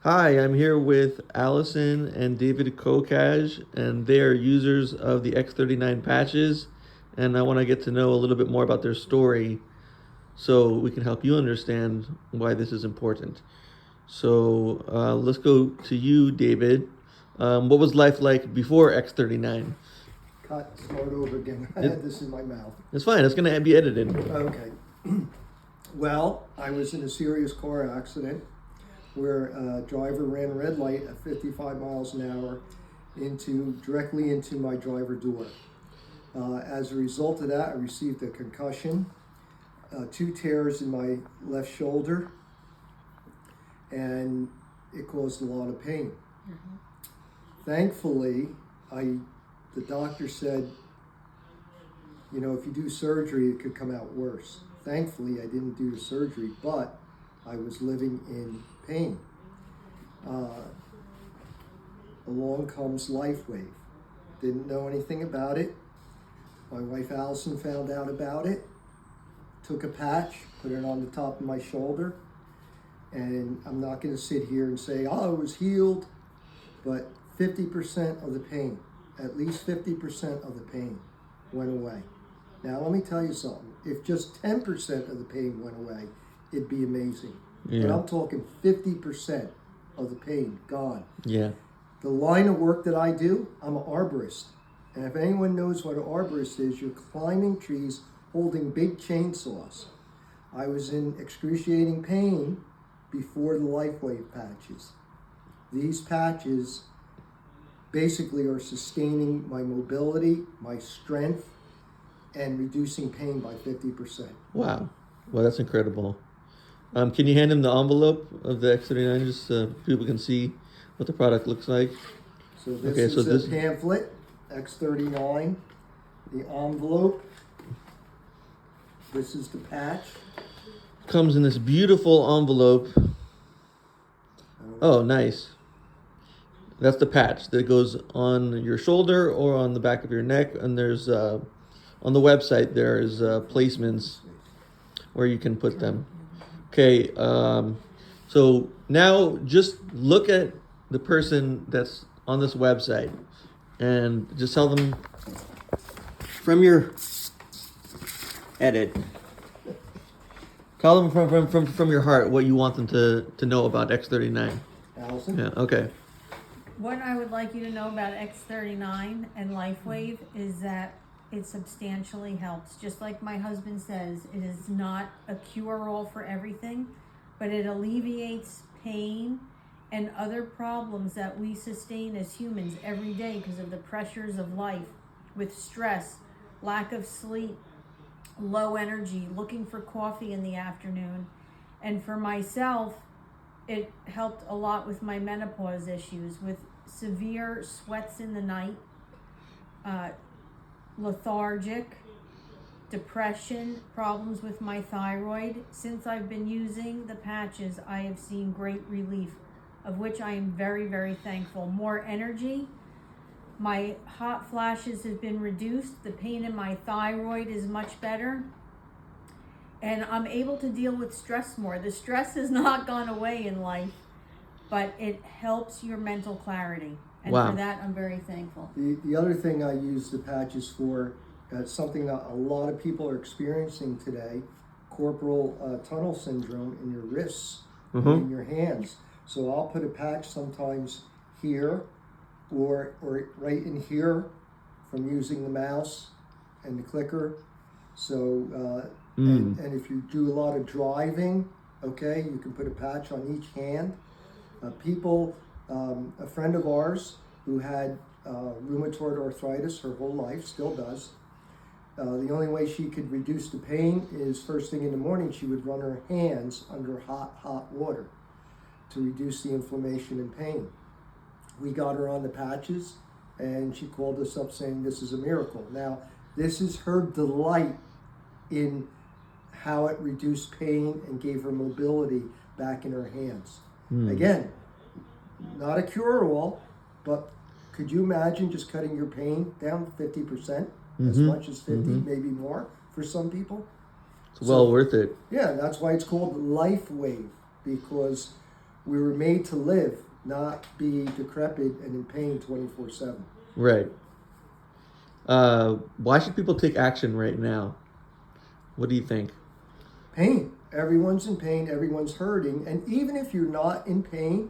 Hi, I'm here with Allison and David Kokaj, and they are users of the X39 patches. And I want to get to know a little bit more about their story so we can help you understand why this is important. So let's go to you, David. What was life like before X39? Cut, start over again. I It, had this in my mouth. it's fine, it's going to be edited. Okay. Well, I was in a serious car accident where a driver ran a red light at 55 miles an hour directly into my driver door. As a result of that, I received a concussion, two tears in my left shoulder, and it caused a lot of pain. Thankfully, the doctor said, if you do surgery, it could come out worse. Thankfully, I didn't do the surgery, but I was living in pain. Along comes LifeWave. Didn't know anything about it. My wife Allison found out about it, took a patch, put it on the top of my shoulder, and I'm not going to sit here and say, oh, it was healed, but 50% of the pain, at least 50% of the pain went away. Now, let me tell you something. If just 10% of the pain went away, it'd be amazing. But Yeah. I'm talking 50% of the pain gone. Yeah. The line of work that I do, I'm an arborist. And if anyone knows what an arborist is, you're climbing trees holding big chainsaws. I was in excruciating pain before the LifeWave patches. These patches basically are sustaining my mobility, my strength, and reducing pain by 50%. Wow. Well, that's incredible. Can you hand him the envelope of the X39 just so people can see what the product looks like? So this Okay, so is this a pamphlet, X39, the envelope. This is the patch. comes in this beautiful envelope. Oh, nice. That's the patch that goes on your shoulder or on the back of your neck. And there's, on the website, there's placements where you can put them. Okay, so now just look at the person that's on this website and just tell them from your edit. Tell them from your heart what you want them to know about X39. Allison? Yeah, okay. What I would like you to know about X39 and LifeWave is that it substantially helps. Just like my husband says, it is not a cure-all for everything, but it alleviates pain and other problems that we sustain as humans every day because of the pressures of life with stress, lack of sleep, low energy, looking for coffee in the afternoon. And for myself, it helped a lot with my menopause issues, with severe sweats in the night, lethargic, depression, problems with my thyroid. Since I've been using the patches, I have seen great relief, of which I am very, very thankful. More energy. My hot flashes have been reduced. The pain in my thyroid is much better. And I'm able to deal with stress more. The stress has not gone away in life, but it helps your mental clarity. And Wow. for that, I'm very thankful. The other thing I use the patches for, something that a lot of people are experiencing today, corporal tunnel syndrome in your wrists and in your hands. So I'll put a patch sometimes here or right in here from using the mouse and the clicker. So, and if you do a lot of driving, okay, you can put a patch on each hand. A friend of ours who had rheumatoid arthritis her whole life, still does. The only way she could reduce the pain is first thing in the morning, she would run her hands under hot water to reduce the inflammation and pain. We got her on the patches and she called us up saying this is a miracle. Now, this is her delight in how it reduced pain and gave her mobility back in her hands. Again, not a cure-all, but could you imagine just cutting your pain down 50%, as much as 50, maybe more for some people? It's well worth it. Yeah, that's why it's called LifeWave, because We were made to live, not be decrepit and in pain 24/7. Right. Why should people take action right now? What do you think? Pain. Everyone's in pain, everyone's hurting. And even if you're not in pain,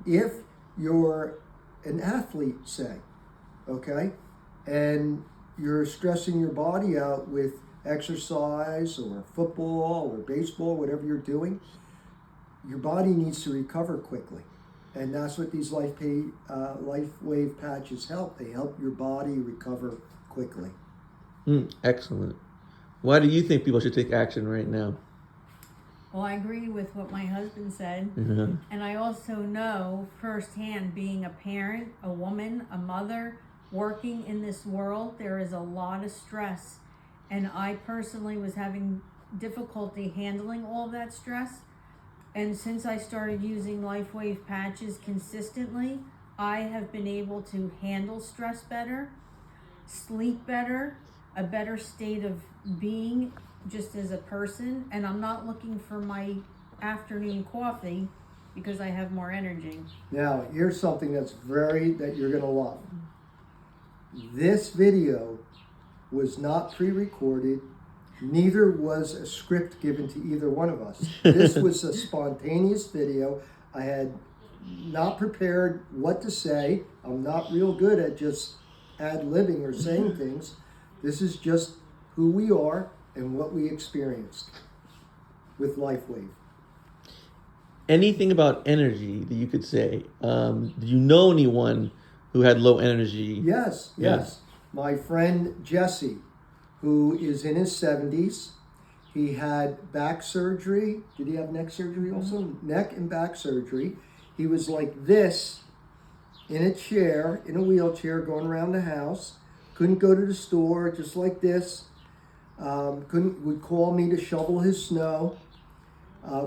if you're an athlete, say, okay, and you're stressing your body out with exercise or football or baseball, whatever you're doing, your body needs to recover quickly. And that's what these Life Wave patches help. They help your body recover quickly. Excellent. Why do you think people should take action right now? Well, I agree with what my husband said. Mhm. And I also know firsthand, being a parent, a woman, a mother, working in this world, there is a lot of stress. And I personally was having difficulty handling all of that stress. And since I started using LifeWave patches consistently, I have been able to handle stress better, sleep better, a better state of being just as a person. And I'm not looking for my afternoon coffee because I have more energy. Now, here's something that you're gonna love. This video was not pre-recorded, neither was a script given to either one of us. This was a spontaneous video. I had not prepared what to say. I'm not real good at just ad-libbing or saying things. This is just who we are and what we experienced with LifeWave. Anything about energy that you could say? Do you know anyone who had low energy? Yes. My friend Jesse, who is in his 70s, he had back surgery. Did he have neck surgery also? Neck and back surgery. He was like this in a chair, in a wheelchair, going around the house. Couldn't go to the store, just like this. Would call me to shovel his snow,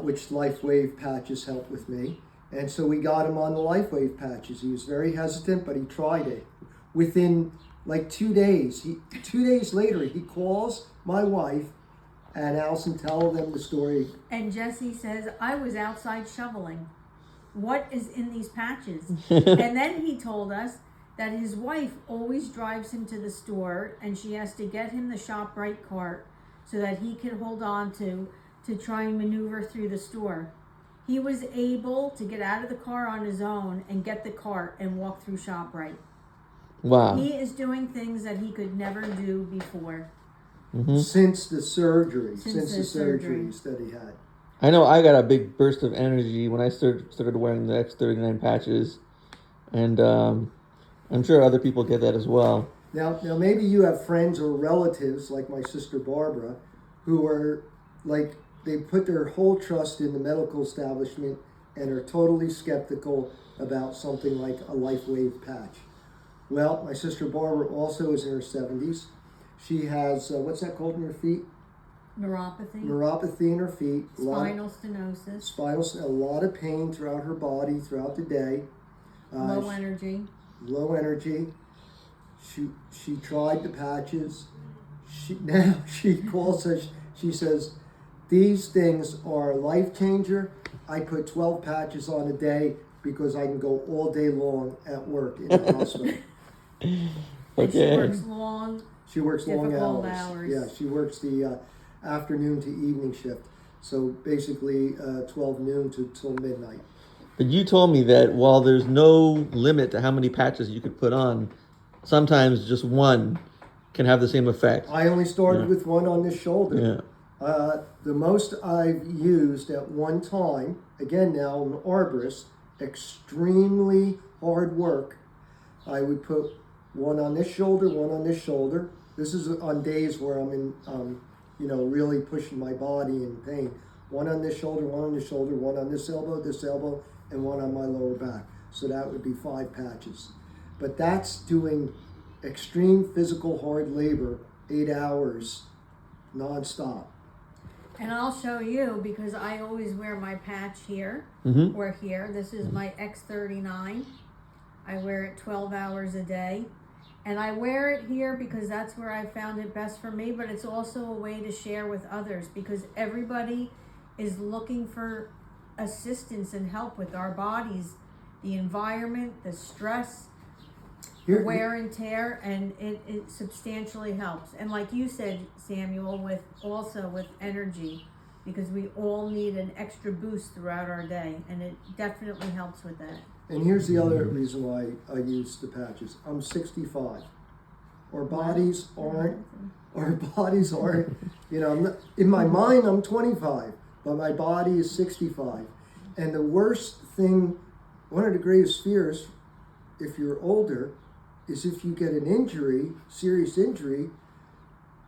which LifeWave patches helped with me. And so we got him on the LifeWave patches. He was very hesitant, but he tried it. Within like 2 days, 2 days later, he calls my wife and Allison, tell them the story. And Jesse says, I was outside shoveling. What is in these patches? And then he told us that his wife always drives him to the store and she has to get him the ShopRite cart so that he can hold on to try and maneuver through the store. He was able to get out of the car on his own and get the cart and walk through ShopRite. Wow. He is doing things that he could never do before. Since the surgery, Since the the surgery. surgeries that he had. I know I got a big burst of energy when I started wearing the X39 patches, and I'm sure other people get that as well. Now maybe you have friends or relatives like my sister Barbara, who are like, they put their whole trust in the medical establishment and are totally skeptical about something like a LifeWave patch. Well, my sister Barbara also is in her 70s. She has, what's that called in her feet? Neuropathy, Neuropathy in her feet. spinal stenosis, A lot of pain throughout her body, throughout the day. low energy. Low energy. She tried the patches. Now she calls us, she says, these things are a life changer. I put 12 patches on a day because I can go all day long at work in the hospital. And Okay. she works long. She works long Difficult hours. hours. Yeah, she works the afternoon to evening shift. So basically 12 noon till midnight. But you told me that while there's no limit to how many patches you could put on, sometimes just one can have the same effect. I only started with one on this shoulder. Yeah. The most I've used at one time, again now I'm an arborist, extremely hard work. I would put one on this shoulder, one on this shoulder. This is on days where I'm in, really pushing my body in pain. One on this shoulder, one on this shoulder, one on this elbow, and one on my lower back. So that would be 5 patches. But that's doing extreme physical hard labor, 8 hours, nonstop. And I'll show you because I always wear my patch here or here. This is my X39. I wear it 12 hours a day. And I wear it here because that's where I found it best for me, but it's also a way to share with others because everybody is looking for assistance and help with our bodies, the environment, the stress, Here- wear and tear, and it substantially helps. And like you said, Samuel, with energy, because we all need an extra boost throughout our day, and it definitely helps with that. And here's the other reason why I use the patches. I'm 65. Our bodies aren't, you know, in my mind I'm 25, but my body is 65. And the worst thing, one of the greatest fears, if you're older, is if you get an injury, serious injury,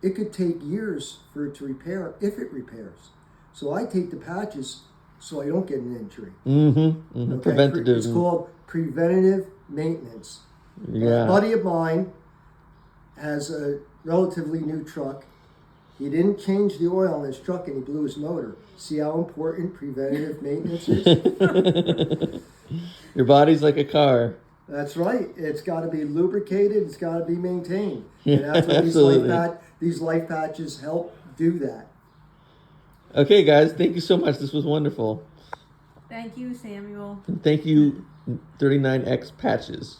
it could take years for it to repair, if it repairs. So I take the patches so I don't get an injury. Okay? Preventative. It's called preventative maintenance. Yeah. A buddy of mine has a relatively new truck. He didn't change the oil on his truck and he blew his motor. See how important preventative maintenance is? Your body's like a car. That's right. It's got to be lubricated. It's got to be maintained. Yeah, And that's what absolutely. these life patches help do that. Okay, guys, thank you so much. This was wonderful. Thank you, Samuel. And thank you, 39X patches.